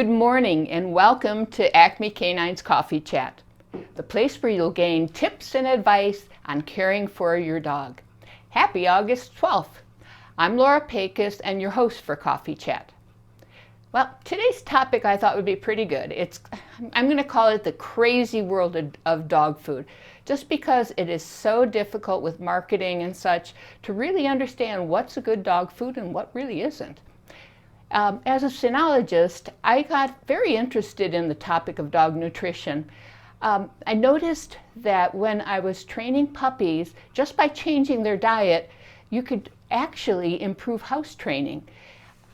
Good morning and welcome to Acme Canine's Coffee Chat, the place where you'll gain tips and advice on caring for your dog. Happy August 12th. I'm Laura Pakis and your host for Coffee Chat. Well, today's topic I thought would be pretty good. I'm going to call it the crazy world of dog food, just because it is so difficult with marketing and such to really understand what's a good dog food and what really isn't. As a cynologist, I got very interested in the topic of dog nutrition. I noticed that when I was training puppies, just by changing their diet, you could actually improve house training.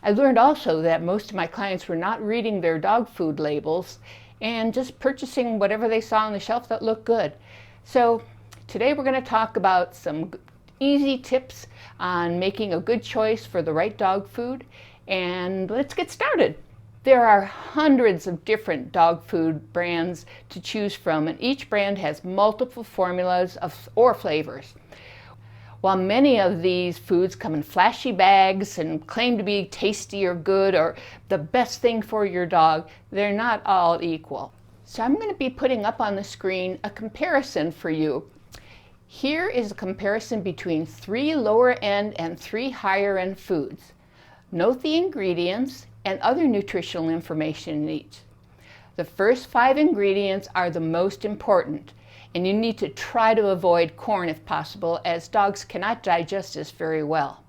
I learned also that most of my clients were not reading their dog food labels and just purchasing whatever they saw on the shelf that looked good. So today we're going to talk about some easy tips on making a good choice for the right dog food. And let's get started. There are hundreds of different dog food brands to choose from, and each brand has multiple formulas or flavors. While many of these foods come in flashy bags and claim to be tasty or good or the best thing for your dog, they're not all equal. So I'm going to be putting up on the screen a comparison for you. Here is a comparison between 3 lower end and 3 higher end foods. Note the ingredients and other nutritional information in each. The first 5 ingredients are the most important, and you need to try to avoid corn if possible, as dogs cannot digest this very well.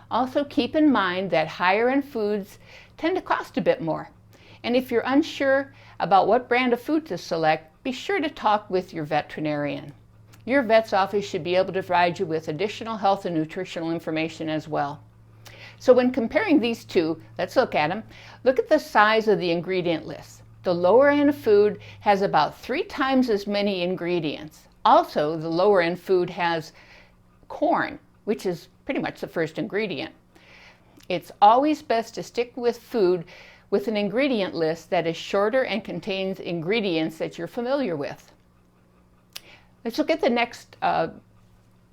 Also keep in mind that higher end foods tend to cost a bit more, and if you're unsure about what brand of food to select, be sure to talk with your veterinarian. Your vet's office should be able to provide you with additional health and nutritional information as well. So when comparing these two, let's look at them. Look at the size of the ingredient list. The lower end food has about 3 times as many ingredients. Also, the lower end food has corn, which is pretty much the first ingredient. It's always best to stick with food with an ingredient list that is shorter and contains ingredients that you're familiar with. Let's look at the next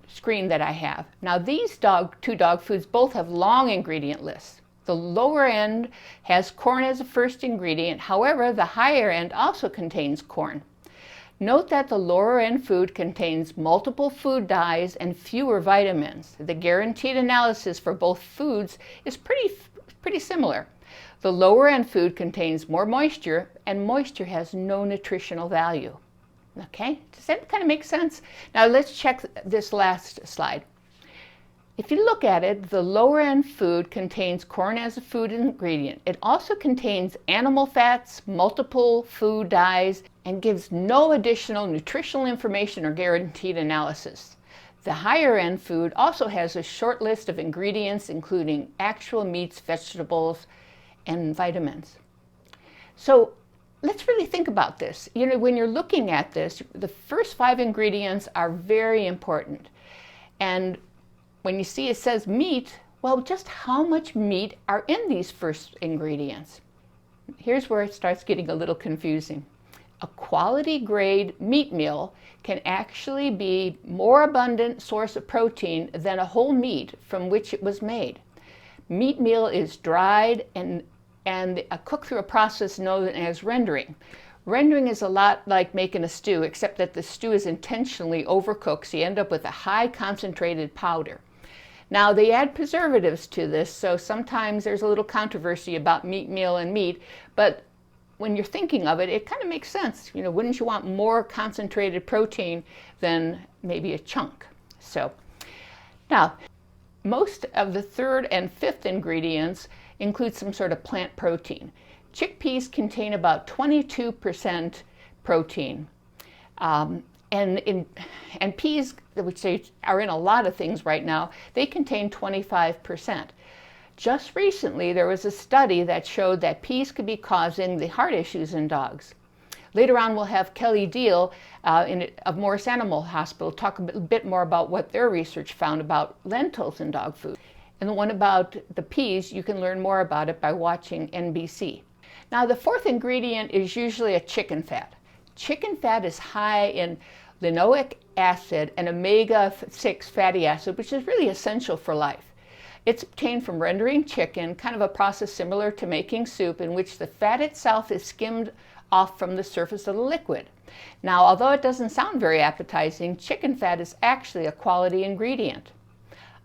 screen that I have. Now these 2 dog foods both have long ingredient lists. The lower end has corn as a first ingredient, however the higher end also contains corn. Note that the lower end food contains multiple food dyes and fewer vitamins. The guaranteed analysis for both foods is pretty similar. The lower end food contains more moisture, and moisture has no nutritional value. Okay, does that kind of make sense? Now let's check this last slide. If you look at it, the lower end food contains corn as a food ingredient. It also contains animal fats, multiple food dyes, and gives no additional nutritional information or guaranteed analysis. The higher end food also has a short list of ingredients, including actual meats, vegetables, and vitamins. So let's really think about this. You know, when you're looking at this, the first 5 ingredients are very important. And when you see it says meat, well, just how much meat are in these first ingredients? Here's where it starts getting a little confusing. A quality grade meat meal can actually be more abundant source of protein than a whole meat from which it was made. Meat meal is dried and cooked through a process known as rendering. Rendering is a lot like making a stew, except that the stew is intentionally overcooked, so you end up with a high concentrated powder. Now they add preservatives to this, so sometimes there's a little controversy about meat meal and meat, but when you're thinking of it, it kind of makes sense. You know, wouldn't you want more concentrated protein than maybe a chunk? So now, most of the 3rd and 5th ingredients include some sort of plant protein. Chickpeas contain about 22% protein. And peas, which are in a lot of things right now, they contain 25%. Just recently, there was a study that showed that peas could be causing the heart issues in dogs. Later on, we'll have Kelly Diehl of Morris Animal Hospital talk a bit more about what their research found about lentils in dog food. And the one about the peas, you can learn more about it by watching NBC. Now the 4th ingredient is usually a chicken fat. Chicken fat is high in linoleic acid and omega-6 fatty acid, which is really essential for life. It's obtained from rendering chicken, kind of a process similar to making soup, in which the fat itself is skimmed off from the surface of the liquid. Now, although it doesn't sound very appetizing, chicken fat is actually a quality ingredient.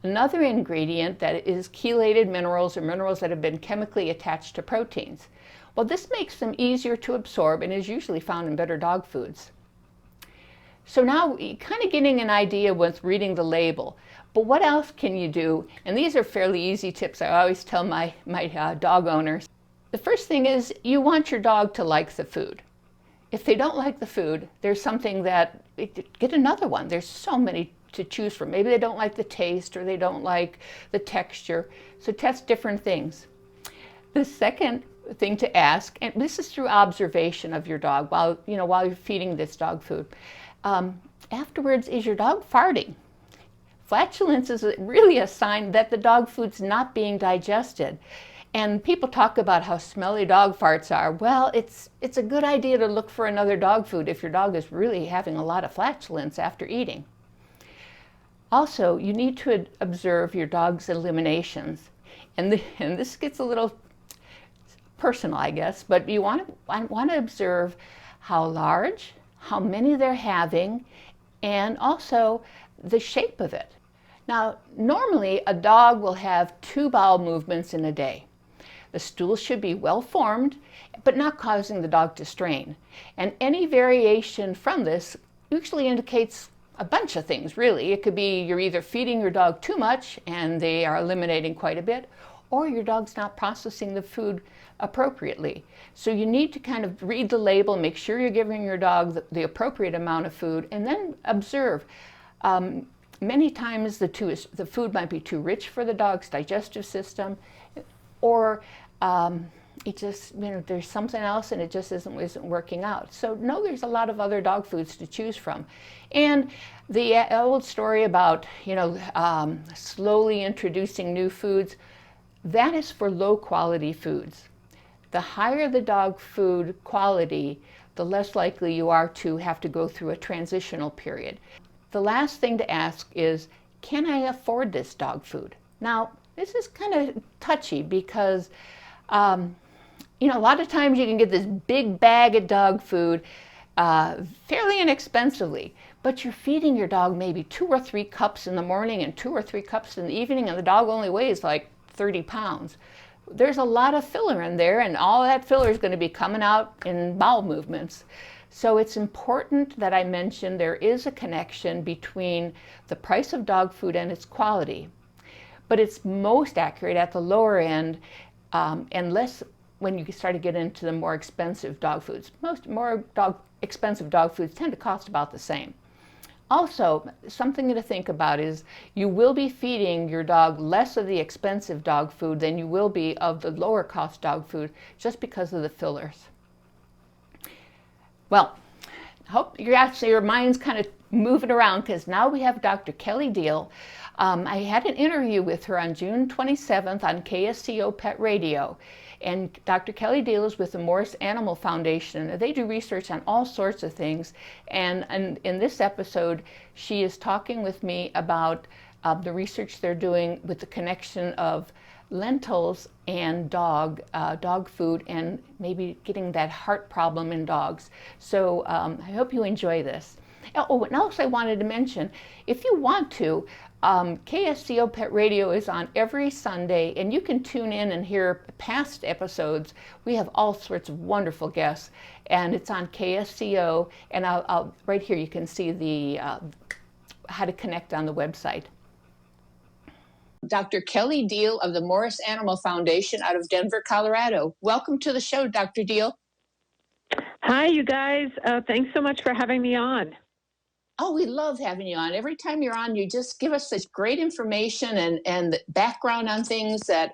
Another ingredient that is chelated minerals, or minerals that have been chemically attached to proteins. Well, this makes them easier to absorb and is usually found in better dog foods. So now you're kind of getting an idea with reading the label. But what else can you do? And these are fairly easy tips I always tell my dog owners. The first thing is you want your dog to like the food. If they don't like the food, there's something that, get another one. There's so many to choose from. Maybe they don't like the taste or they don't like the texture. So test different things. The second thing to ask, and this is through observation of your dog while you're feeding this dog food. Afterwards, is your dog farting? Flatulence is really a sign that the dog food's not being digested. And people talk about how smelly dog farts are. Well, it's a good idea to look for another dog food if your dog is really having a lot of flatulence after eating. Also, you need to observe your dog's eliminations. And this gets a little personal, I guess, but you want to observe how large, how many they're having, and also the shape of it. Now, normally a dog will have 2 bowel movements in a day. The stool should be well formed, but not causing the dog to strain. And any variation from this usually indicates a bunch of things, really. It could be you're either feeding your dog too much and they are eliminating quite a bit, or your dog's not processing the food appropriately. So you need to kind of read the label, make sure you're giving your dog the appropriate amount of food, and then observe. Many times the food might be too rich for the dog's digestive system, or it just, there's something else and it just isn't working out. So no, there's a lot of other dog foods to choose from. And the old story about, slowly introducing new foods, that is for low quality foods. The higher the dog food quality, the less likely you are to have to go through a transitional period. The last thing to ask is, can I afford this dog food? Now, this is kind of touchy because, a lot of times you can get this big bag of dog food fairly inexpensively, but you're feeding your dog maybe 2 or 3 cups in the morning and 2 or 3 cups in the evening, and the dog only weighs like 30 pounds. There's a lot of filler in there, and all that filler is going to be coming out in bowel movements. So it's important that I mention there is a connection between the price of dog food and its quality. But it's most accurate at the lower end, and less when you start to get into the more expensive dog foods. Expensive dog foods tend to cost about the same. Also, something to think about is you will be feeding your dog less of the expensive dog food than you will be of the lower cost dog food, just because of the fillers. Well, I hope your mind's kind of moving around, because now we have Dr. Kelly Diehl. I had an interview with her on June 27th on KSCO Pet Radio. And Dr. Kelly Diehl is with the Morris Animal Foundation. They do research on all sorts of things. And in this episode, she is talking with me about the research they're doing with the connection of lentils and dog food, and maybe getting that heart problem in dogs. So I hope you enjoy this. Oh, and also I wanted to mention, if you want to, KSCO Pet Radio is on every Sunday, and you can tune in and hear past episodes. We have all sorts of wonderful guests, and it's on KSCO, and I'll right here you can see the how to connect on the website. Dr. Kelly Diehl of the Morris Animal Foundation out of Denver, Colorado. Welcome to the show, Dr. Diehl. Hi, you guys. Thanks so much for having me on. Oh, we love having you on. Every time you're on, you just give us such great information and background on things that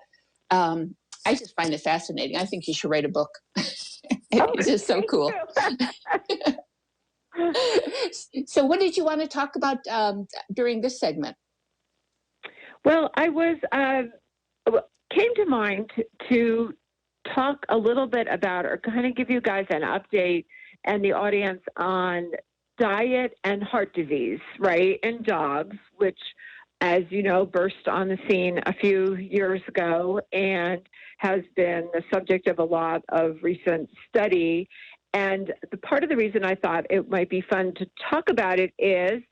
I just find it fascinating. I think you should write a book. It's just so cool. So what did you want to talk about during this segment? Well, I came to mind to talk a little bit about, or kind of give you guys an update and the audience on diet and heart disease, right, in dogs, which as you know, burst on the scene a few years ago and has been the subject of a lot of recent study. And the part of the reason I thought it might be fun to talk about it is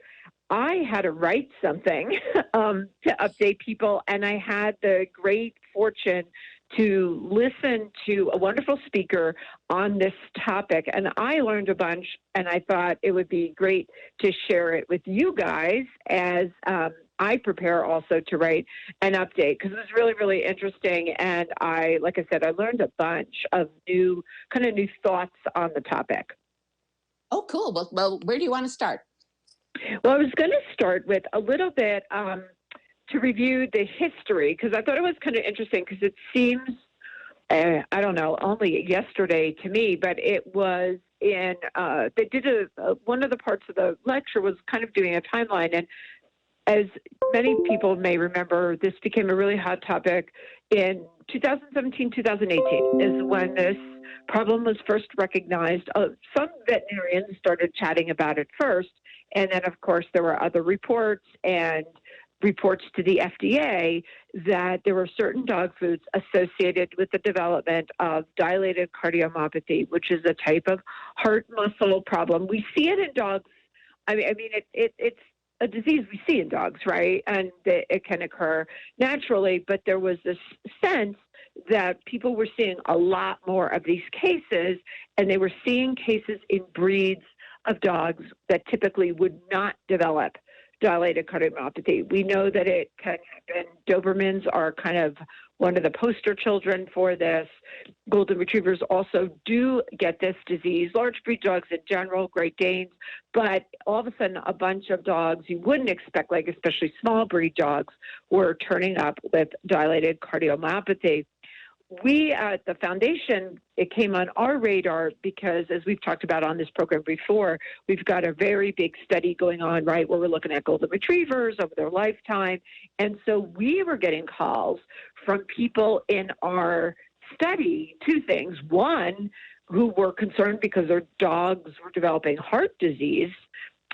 I had to write something to update people, and I had the great fortune to listen to a wonderful speaker on this topic. And I learned a bunch, and I thought it would be great to share it with you guys as I prepare also to write an update, because it was really, really interesting. And like I said, I learned a bunch of new thoughts on the topic. Oh, cool. Well, where do you want to start? Well, I was going to start with a little bit to review the history, because I thought it was kind of interesting, because it seems, I don't know, only yesterday to me, but it was in, they did one of the parts of the lecture was kind of doing a timeline. And as many people may remember, this became a really hot topic in 2017, 2018 is when this problem was first recognized. Some veterinarians started chatting about it first. And then, of course, there were other reports and reports to the FDA that there were certain dog foods associated with the development of dilated cardiomyopathy, which is a type of heart muscle problem. We see it in dogs. I mean, it's a disease we see in dogs, right? And it can occur naturally, but there was this sense that people were seeing a lot more of these cases, and they were seeing cases in breeds of dogs that typically would not develop dilated cardiomyopathy. We know that it can happen. Dobermans are kind of one of the poster children for this. Golden Retrievers also do get this disease. Large breed dogs in general, Great Danes, but all of a sudden a bunch of dogs you wouldn't expect, like especially small breed dogs, were turning up with dilated cardiomyopathy. We at the foundation, it came on our radar because, as we've talked about on this program before, we've got a very big study going on, right, where we're looking at Golden Retrievers over their lifetime. And so we were getting calls from people in our study, two things. One, who were concerned because their dogs were developing heart disease,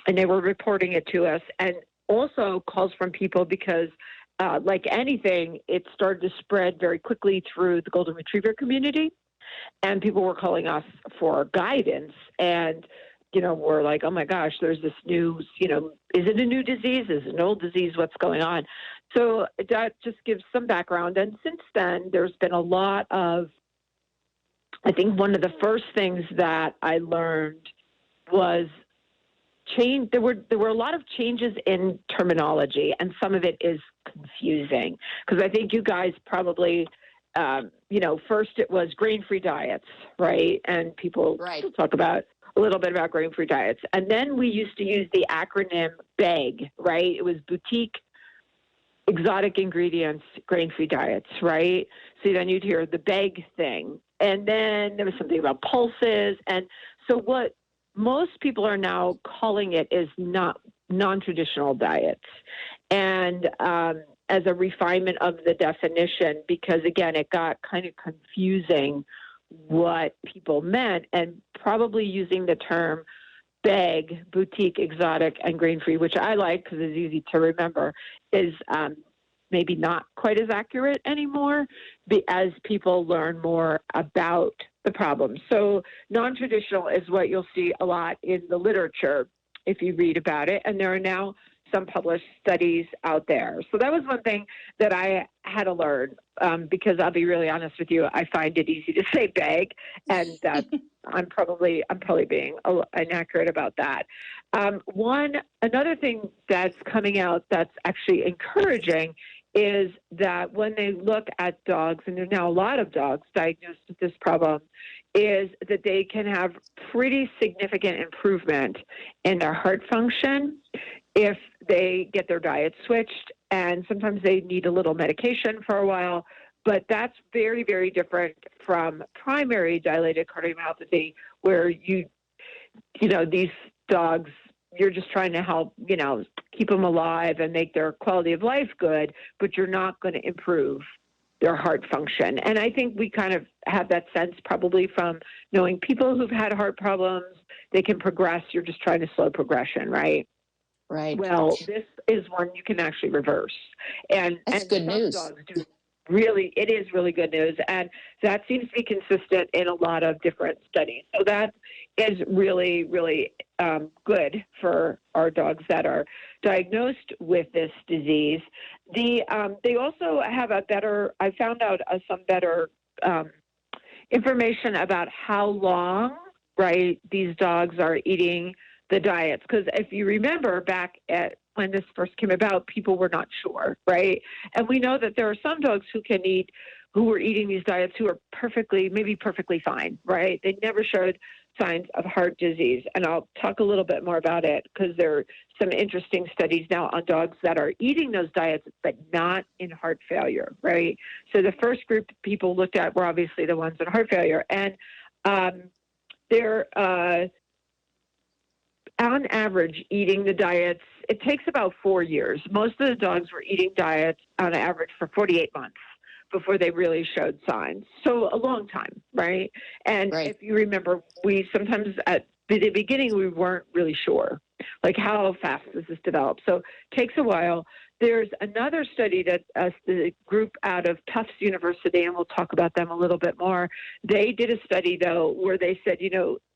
and they were reporting it to us, and also calls from people because like anything, it started to spread very quickly through the Golden Retriever community, and people were calling us for guidance. And, we're like, oh my gosh, there's this new, is it a new disease? Is it an old disease? What's going on? So that just gives some background. And since then, there's been a lot of, I think one of the first things that I learned was change. There were a lot of changes in terminology, and some of it is confusing, because I think you guys probably, first it was grain-free diets, right? And people talk about a little bit about grain-free diets. And then we used to use the acronym BEG, right? It was boutique exotic ingredients, grain-free diets, right? So then you'd hear the BEG thing. And then there was something about pulses. And so what most people are now calling it is not non-traditional diets. And as a refinement of the definition, because again, it got kind of confusing what people meant, and probably using the term BEG, boutique, exotic, and grain-free, which I like because it's easy to remember, is maybe not quite as accurate anymore as people learn more about the problem. So non-traditional is what you'll see a lot in the literature if you read about it, and there are now some published studies out there. So that was one thing that I had to learn, because I'll be really honest with you, I find it easy to say BEG, and I'm probably being inaccurate about that. Another thing that's coming out that's actually encouraging is that when they look at dogs, and there are now a lot of dogs diagnosed with this problem, is that they can have pretty significant improvement in their heart function if they get their diet switched. And sometimes they need a little medication for a while, but that's very, very different from primary dilated cardiomyopathy, where these dogs, you're just trying to help, keep them alive and make their quality of life good, but you're not going to improve their heart function. And I think we kind of have that sense probably from knowing people who've had heart problems. They can progress. You're just trying to slow progression, right? Right. Well, this is one you can actually reverse. That's And good some news. dogs do really, it is really good news. And that seems to be consistent in a lot of different studies. So that is really, really good for our dogs that are diagnosed with this disease. They also have I found out some better information about how long, right, these dogs are eating the diets. Because if you remember back at when this first came about, people were not sure, right? And we know that there are some dogs who were eating these diets who are maybe perfectly fine, right? They never showed signs of heart disease. And I'll talk a little bit more about it because there are some interesting studies now on dogs that are eating those diets, but not in heart failure, right? So the first group people looked at were obviously the ones in heart failure. And they're on average eating the diets. It takes about 4 years. Most of the dogs were eating diets on average for 48 months before they really showed signs. So a long time, right? And Right. if you remember, we sometimes at the beginning, we weren't really sure, like how fast does this develop? So it takes a while. There's another study that the group out of Tufts University, and we'll talk about them a little bit more. They did a study, though, where they said,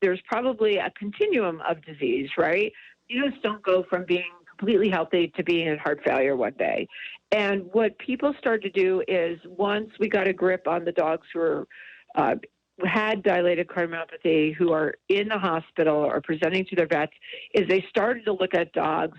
there's probably a continuum of disease, right? You just don't go from being completely healthy to being in heart failure one day. And what people started to do is once we got a grip on the dogs who had dilated cardiomyopathy, who are in the hospital or presenting to their vets, is they started to look at dogs,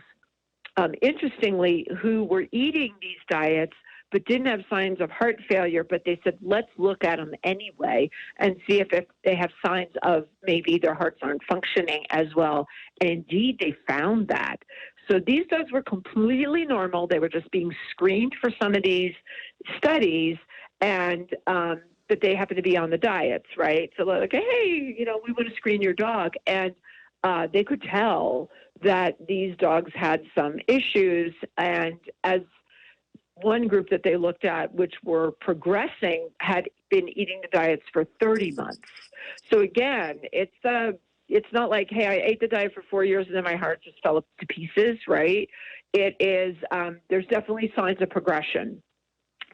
interestingly, who were eating these diets but didn't have signs of heart failure, but they said, let's look at them anyway and see if they have signs of maybe their hearts aren't functioning as well. And indeed, they found that. So these dogs were completely normal. They were just being screened for some of these studies, and but they happen to be on the diets, right? So like, hey, we want to screen your dog. And they could tell that these dogs had some issues. And as one group that they looked at, which were progressing, had been eating the diets for 30 months. So again, it's not like, hey, I ate the diet for 4 years and then my heart just fell to pieces, right? It is, there's definitely signs of progression.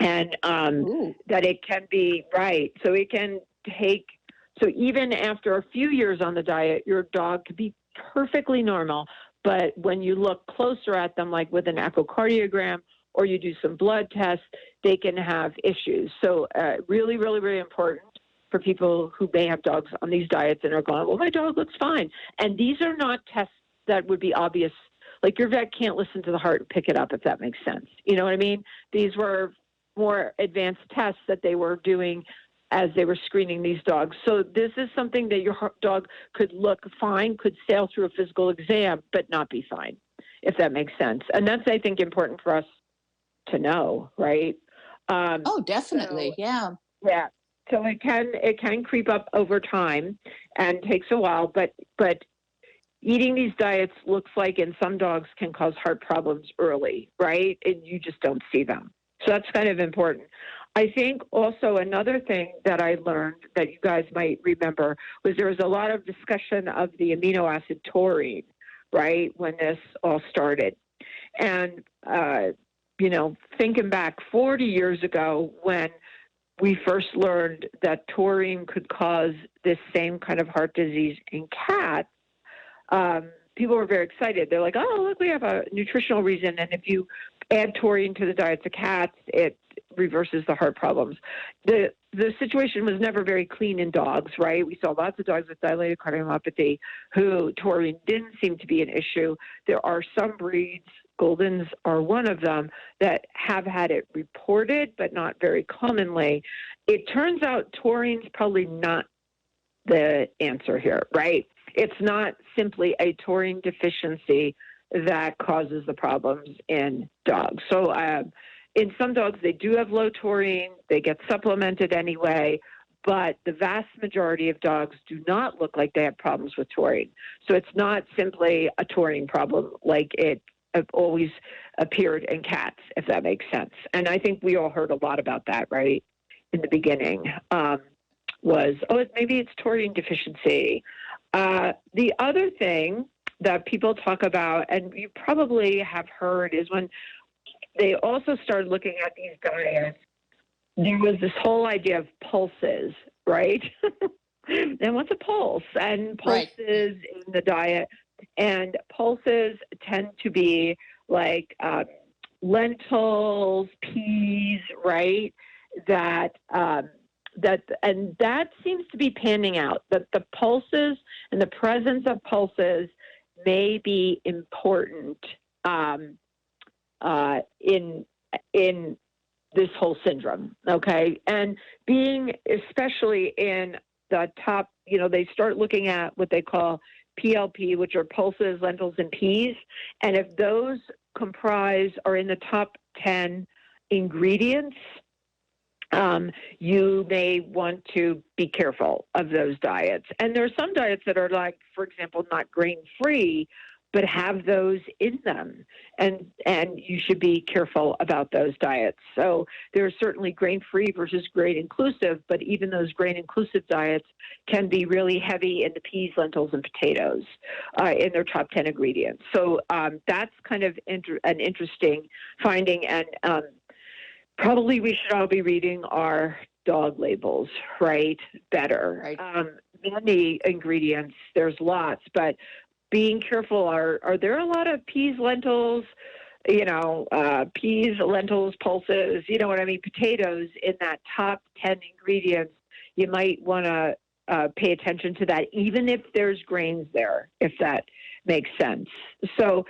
And that it can be, right, so it can take, so even after a few years on the diet, your dog could be perfectly normal, but when you look closer at them, like with an echocardiogram, or you do some blood tests, they can have issues. So really, really, really important for people who may have dogs on these diets and are going, well, my dog looks fine. And these are not tests that would be obvious. Like your vet can't listen to the heart and pick it up, if that makes sense. You know what I mean? These were more advanced tests that they were doing as they were screening these dogs. So this is something that your dog could look fine, could sail through a physical exam, but not be fine, if that makes sense. And that's, I think, important for us to know, right? Definitely. So, yeah. Yeah. So it can creep up over time and takes a while, but eating these diets looks like in some dogs can cause heart problems early, right? And you just don't see them. So that's kind of important. I think also another thing that I learned that you guys might remember was there was a lot of discussion of the amino acid taurine, right, when this all started. And, thinking back 40 years ago when we first learned that taurine could cause this same kind of heart disease in cats, people were very excited. They're like, oh, look, we have a nutritional reason. And if you add taurine to the diets of cats, it reverses the heart problems. The situation was never very clean in dogs, right? We saw lots of dogs with dilated cardiomyopathy who taurine didn't seem to be an issue. There are some breeds, Goldens are one of them, that have had it reported, but not very commonly. It turns out taurine's probably not the answer here, right? It's not simply a taurine deficiency that causes the problems in dogs. So in some dogs, they do have low taurine. They get supplemented anyway, but the vast majority of dogs do not look like they have problems with taurine. So it's not simply a taurine problem like it always appeared in cats, if that makes sense. And I think we all heard a lot about that, right, in the beginning, maybe it's taurine deficiency. The other thing that people talk about, and you probably have heard, is when they also started looking at these diets, there was this whole idea of pulses, right? And what's a pulse? And pulses in the diet. And pulses tend to be like lentils, peas, right? That seems to be panning out. That the pulses and the presence of pulses may be important in this whole syndrome. Okay, and being especially in the top, they start looking at what they call PLP, which are pulses, lentils, and peas. And if those are in the top 10 ingredients, you may want to be careful of those diets. And there are some diets that are like, for example, not grain-free, but have those in them. And you should be careful about those diets. So there are certainly grain-free versus grain-inclusive, but even those grain-inclusive diets can be really heavy in the peas, lentils, and potatoes in their top 10 ingredients. So that's kind of an interesting finding. And probably we should all be reading our dog labels, right? Better. Right. Many ingredients, there's lots, but being careful. Are there a lot of peas, lentils, peas, lentils, pulses, you know what I mean, potatoes in that top 10 ingredients? You might want to pay attention to that, even if there's grains there, if that makes sense. So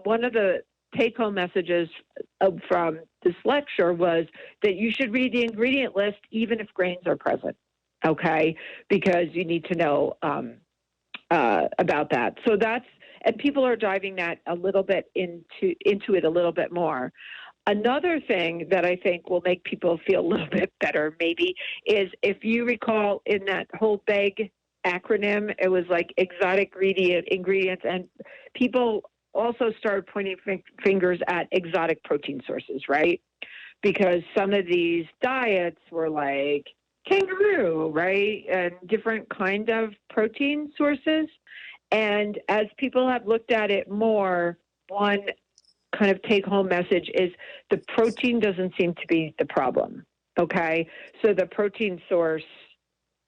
one of the take-home messages from this lecture was that you should read the ingredient list even if grains are present, okay? Because you need to know about that. So and people are diving that a little bit into it a little bit more. Another thing that I think will make people feel a little bit better maybe is, if you recall, in that whole BEG acronym, it was like exotic ingredients, and people also started pointing fingers at exotic protein sources, right? Because some of these diets were like kangaroo, right? And different kind of protein sources. And as people have looked at it more, one kind of take-home message is the protein doesn't seem to be the problem, okay? So the protein source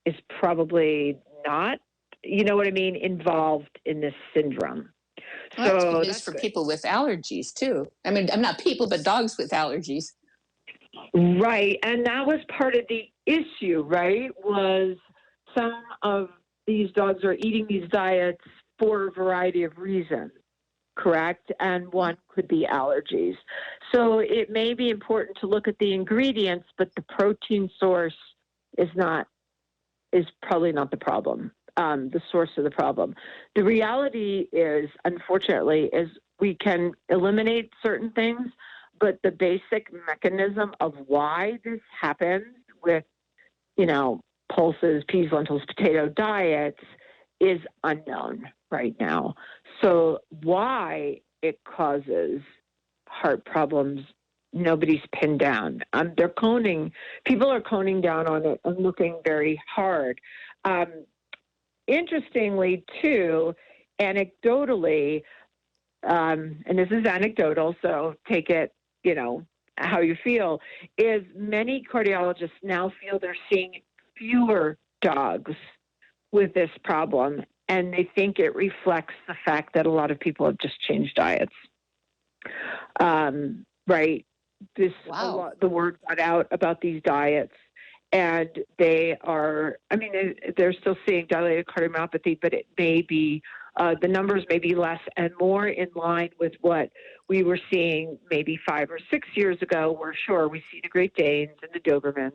is probably not, you know what I mean, involved in this syndrome. Well, that's good news for people with allergies, too. I mean, I'm not people, but dogs with allergies. Right. And that was part of the issue, right? Was some of these dogs are eating these diets for a variety of reasons, correct? And one could be allergies. So it may be important to look at the ingredients, but the protein source is probably not the problem, the source of the problem. The reality is, unfortunately, is we can eliminate certain things, but the basic mechanism of why this happens with, pulses, peas, lentils, potato diets is unknown right now. So why it causes heart problems, nobody's pinned down. People are coning down on it and looking very hard. Interestingly, too, anecdotally, and this is anecdotal, so take it, how you feel, is many cardiologists now feel they're seeing fewer dogs with this problem, and they think it reflects the fact that a lot of people have just changed diets. Right? Wow. The word got out about these diets, and they're still seeing dilated cardiomyopathy, but it may be, the numbers may be less and more in line with what we were seeing maybe 5 or 6 years ago, where sure, we see the Great Danes and the Dobermans,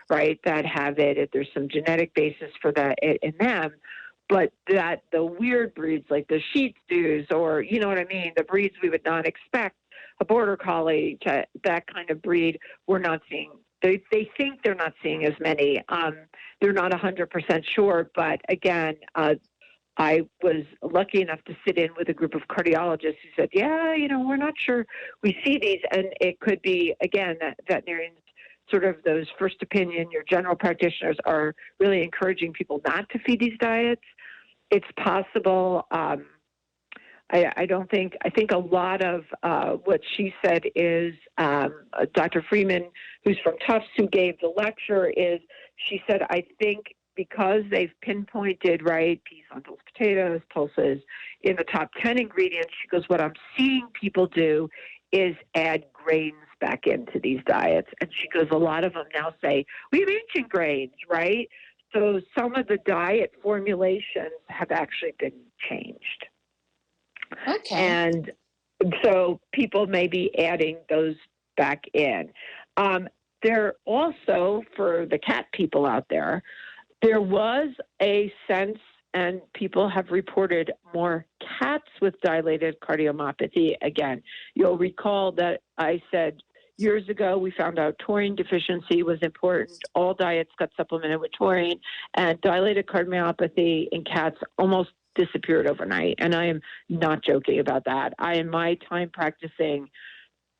right, that have it. There's some genetic basis for that in them, but that the weird breeds like the Shih Tzus, or, you know what I mean, the breeds we would not expect, a Border Collie, that kind of breed, we're not seeing. They think they're not seeing as many. They're not 100% sure, but again, I was lucky enough to sit in with a group of cardiologists who said, yeah, we're not sure we see these. And it could be, again, that veterinarians, sort of those first opinion, your general practitioners, are really encouraging people not to feed these diets. It's possible I think a lot of what she said is Dr. Freeman, who's from Tufts, who gave the lecture, she said, I think because they've pinpointed, right, peas, lentils, potatoes, pulses in the top 10 ingredients, she goes, what I'm seeing people do is add grains back into these diets. And she goes, a lot of them now say, we have ancient grains, right? So some of the diet formulations have actually been changed. Okay. And so people may be adding those back in. There also, for the cat people out there, there was a sense, and people have reported more cats with dilated cardiomyopathy. Again, you'll recall that I said years ago we found out taurine deficiency was important. All diets got supplemented with taurine, and dilated cardiomyopathy in cats almost disappeared overnight. And I am not joking about that. In my time practicing,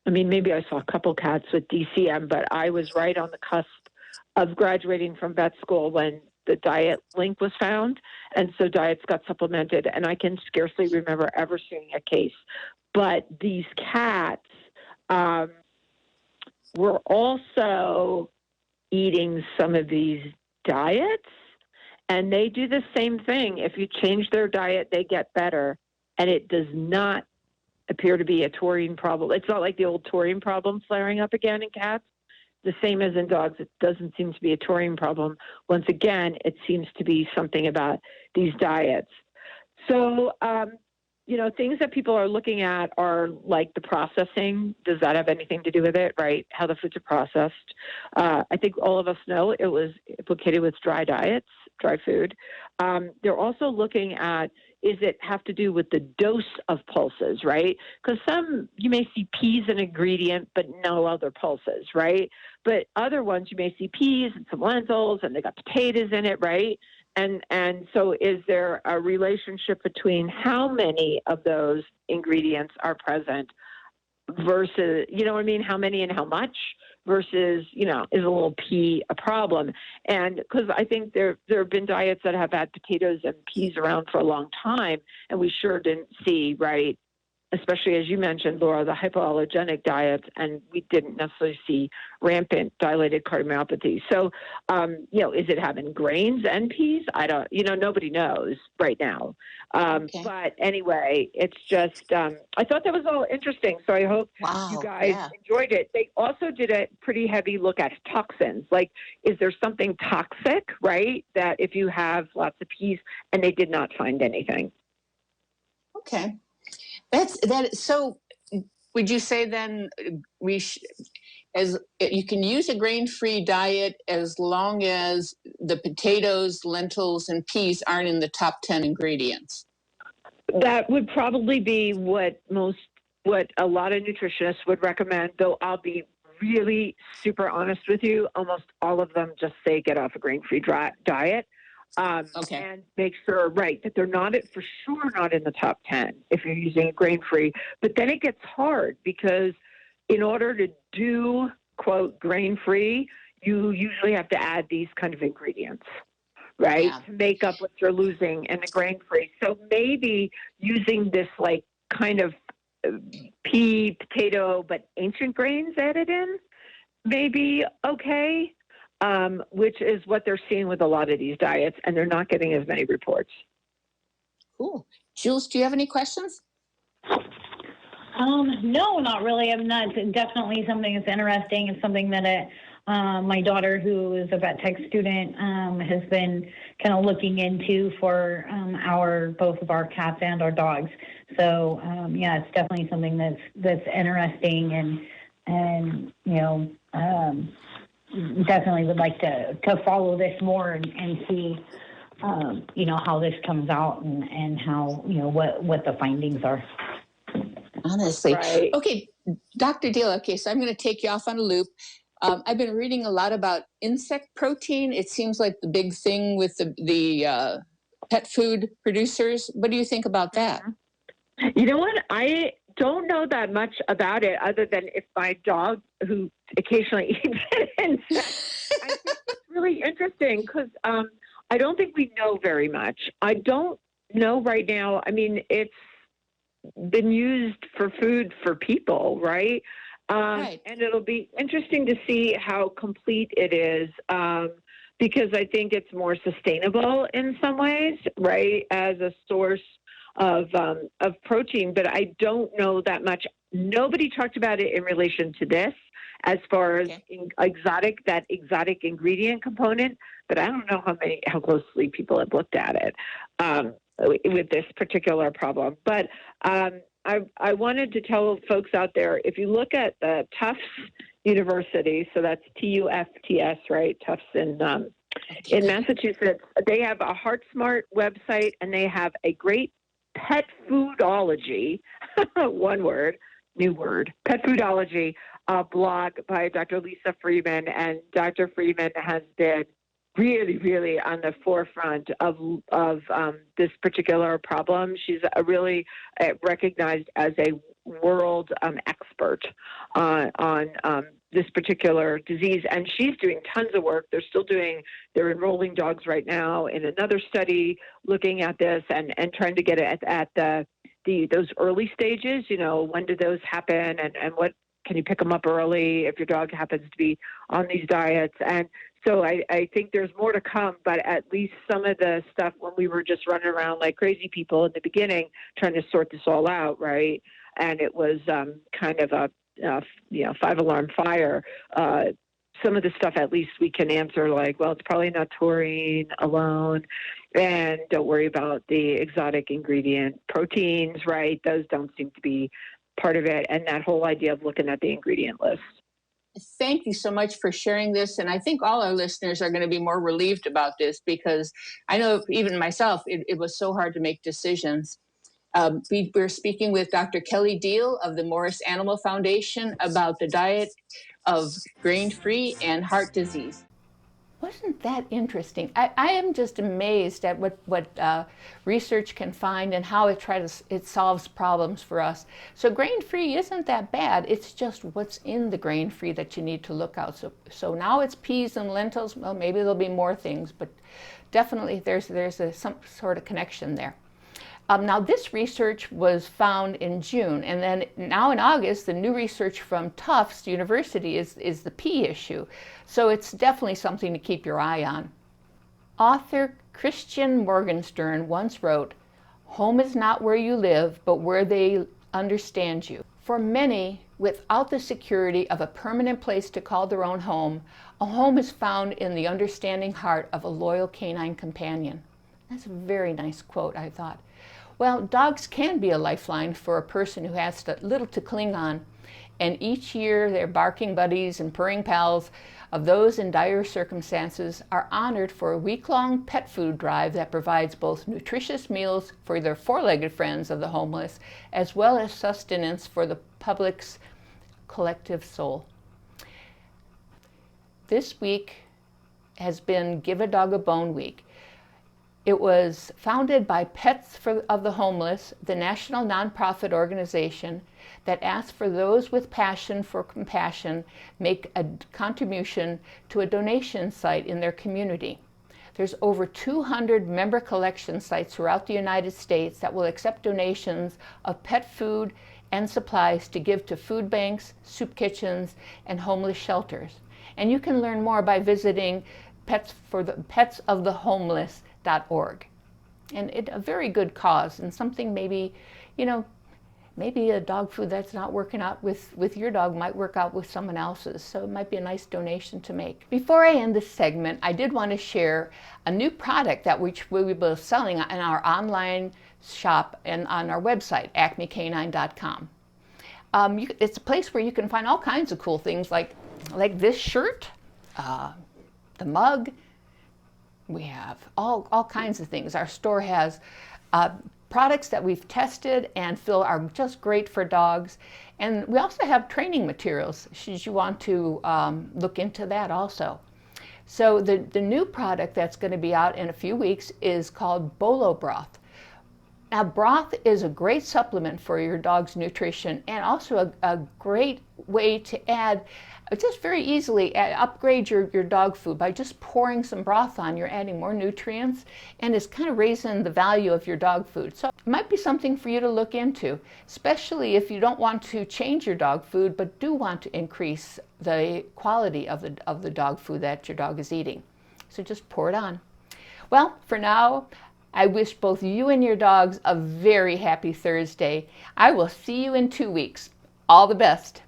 I mean, maybe I saw a couple cats with DCM, but I was right on the cusp of graduating from vet school when the diet link was found. And so diets got supplemented, and I can scarcely remember ever seeing a case. But these cats were also eating some of these diets, and they do the same thing. If you change their diet, they get better, and it does not appear to be a taurine problem. It's not like the old taurine problem flaring up again in cats. The same as in dogs, it doesn't seem to be a taurine problem. Once again, it seems to be something about these diets. So, things that people are looking at are like the processing. Does that have anything to do with it, right? How the foods are processed. I think all of us know it was implicated with dry diets, dry food. They're also looking at, is it have to do with the dose of pulses, right? Because you may see peas an ingredient, but no other pulses, right? But other ones, you may see peas and some lentils, and they got potatoes in it, right? And so is there a relationship between how many of those ingredients are present versus, how many and how much versus, is a little pea a problem? And because I think there have been diets that have had potatoes and peas around for a long time, and we sure didn't see, right, especially as you mentioned, Laura, the hypoallergenic diets, and we didn't necessarily see rampant dilated cardiomyopathy. So, is it having grains and peas? Nobody knows right now. Okay. But anyway, it's just, I thought that was all interesting. So I hope you guys enjoyed it. They also did a pretty heavy look at toxins. Like, is there something toxic, right, that if you have lots of peas, and they did not find anything. Okay. So would you say then as you can use a grain-free diet as long as the potatoes, lentils, and peas aren't in the top 10 ingredients? That would probably be what a lot of nutritionists would recommend, though I'll be really super honest with you. Almost all of them just say get off a grain-free diet. And make sure, right, that they're for sure not in the top 10 if you're using a grain-free. But then it gets hard because in order to do, quote, grain-free, you usually have to add these kind of ingredients, right, to make up what you're losing in the grain-free. So maybe using this like kind of pea, potato, but ancient grains added in, maybe okay. Which is what they're seeing with a lot of these diets, and they're not getting as many reports. Cool. Jules, do you have any questions? No, not really. I'm not. Definitely something that's interesting. It's something that my daughter, who is a vet tech student, has been kind of looking into for both of our cats and our dogs. So it's definitely something that's interesting, and definitely would like to follow this more and see how this comes out and how what the findings are. Honestly. Right. Okay, Dr. Diehl, okay, so I'm going to take you off on a loop. I've been reading a lot about insect protein. It seems like the big thing with the pet food producers. What do you think about that? You know what? I don't know that much about it other than if my dog, who occasionally eats it, I think it's really interesting because I don't think we know very much. I don't know right now. I mean, it's been used for food for people, right? Right. And it'll be interesting to see how complete it is, because I think it's more sustainable in some ways, right, as a source of protein. But I don't know that much. Nobody talked about it in relation to this, as far as that exotic ingredient component. But I don't know how closely people have looked at it with this particular problem. But I wanted to tell folks out there, if you look at the Tufts University, so that's TUFTS, right? Tufts in Massachusetts, they have a HeartSmart website, and they have a great pet foodology, one word, new word, pet foodology blog by Dr. Lisa Freeman. And Dr. Freeman has been really on the forefront of this particular problem. She's really recognized as a world expert on this particular disease, and she's doing tons of work. They're enrolling dogs right now in another study looking at this and trying to get it at those early stages. When do those happen, and what can you pick them up early if your dog happens to be on these diets? And so I think there's more to come, but at least some of the stuff when we were just running around like crazy people in the beginning trying to sort this all out, right? And it was kind of a 5-alarm fire. Some of the stuff at least we can answer like, well, it's probably not taurine alone, and don't worry about the exotic ingredient proteins, right? Those don't seem to be part of it, and that whole idea of looking at the ingredient list. Thank you so much for sharing this. And I think all our listeners are going to be more relieved about this, because I know even myself, it was so hard to make decisions. We're speaking with Dr. Kelly Diehl of the Morris Animal Foundation about the diet of grain-free and heart disease. Wasn't that interesting? I am just amazed at what research can find and how it solves problems for us. So grain-free isn't that bad. It's just what's in the grain-free that you need to look out. So now it's peas and lentils. Well, maybe there'll be more things, but definitely there's some sort of connection there. Now, this research was found in June, and then now in August, the new research from Tufts University is the pea issue. So it's definitely something to keep your eye on. Author Christian Morgenstern once wrote, "Home is not where you live, but where they understand you." For many, without the security of a permanent place to call their own home, a home is found in the understanding heart of a loyal canine companion. That's a very nice quote, I thought. Well, dogs can be a lifeline for a person who has little to cling on, and each year their barking buddies and purring pals of those in dire circumstances are honored for a week-long pet food drive that provides both nutritious meals for their four-legged friends of the homeless, as well as sustenance for the public's collective soul. This week has been Give a Dog a Bone Week. It was founded by Pets of the Homeless, the national nonprofit organization that asks for those with passion for compassion make a contribution to a donation site in their community. There's over 200 member collection sites throughout the United States that will accept donations of pet food and supplies to give to food banks, soup kitchens, and homeless shelters. And you can learn more by visiting petsofthehomeless.org. And a very good cause, and something maybe a dog food that's not working out with your dog might work out with someone else's. So it might be a nice donation to make. Before I end this segment, I did want to share a new product that we will be selling in our online shop and on our website, acmecanine.com. It's a place where you can find all kinds of cool things like this shirt, the mug. We have all kinds of things. Our store has products that we've tested and feel are just great for dogs. And we also have training materials, should you want to look into that also. So the new product that's going to be out in a few weeks is called Bolo Broth. Now, broth is a great supplement for your dog's nutrition and also a great way to add, just very easily upgrade your dog food by just pouring some broth on. You're adding more nutrients and it's kind of raising the value of your dog food. So it might be something for you to look into, especially if you don't want to change your dog food but do want to increase the quality of the dog food that your dog is eating. So just pour it on. Well, for now, I wish both you and your dogs a very happy Thursday. I will see you in 2 weeks. All the best.